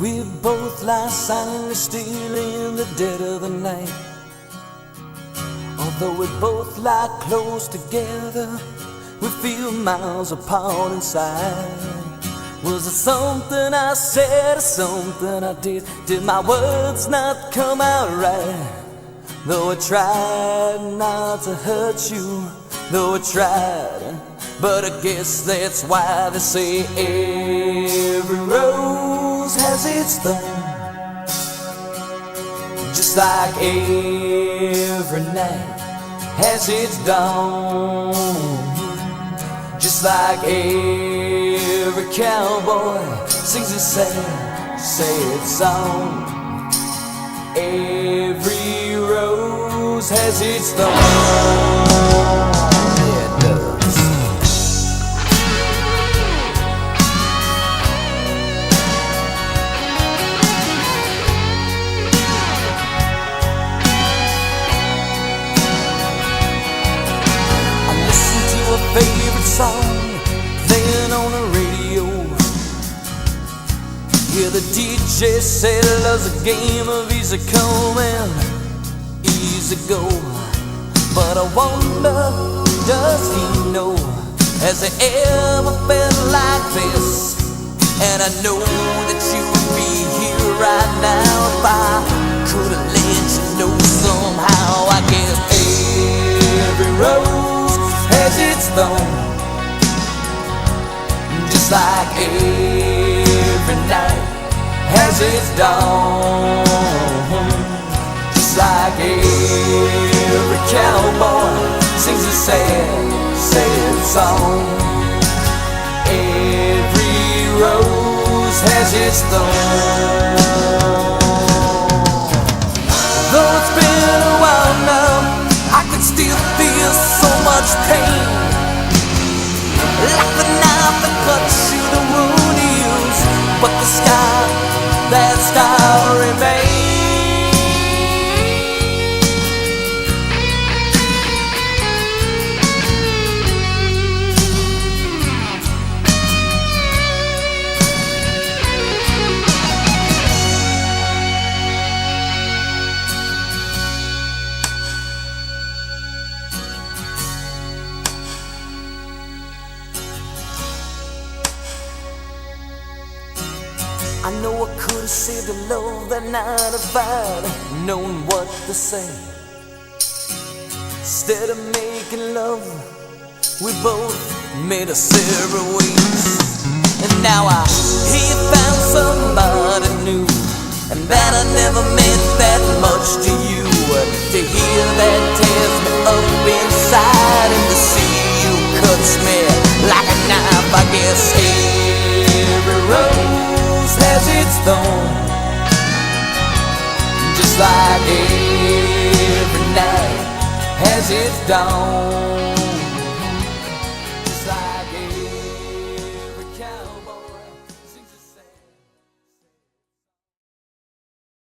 We both lie silently still in the dead of the night. Although we both lie close together, we feel miles apart inside. Was it something I said or something I did? Did my words not come out right? Though I tried not to hurt you, though I tried, but I guess that's why they say every rose has its thorn, just like every night has its dawn, just like every cowboy sings a sad, sad song. Every rose has its thorn. Yeah, it does. I listen to a favorite song playing on the radio. Yeah, the DJ said love's a game of easy come and easy go. But I wonder, does he know? Has he ever felt like this? And I know that you would be here right now if I could have let you know somehow. I guess every rose has its thorn, just like every night has its dawn, just like every cowboy sings a sad, sad song. Every rose has its thorn. Though it's been a while now, I can still feel so much pain, like the knife that cuts you the wound heals, but the scar, that scar remains. I know I could have saved the love that night if I'd known what to say. Instead of making love, we both made us separate ways. And now I hear you found somebody new, and that I never meant that much to you. To hear that tears me up inside, and to see you cuts me like a knife. I guess every rose has its thorn, just like every night has its dawn.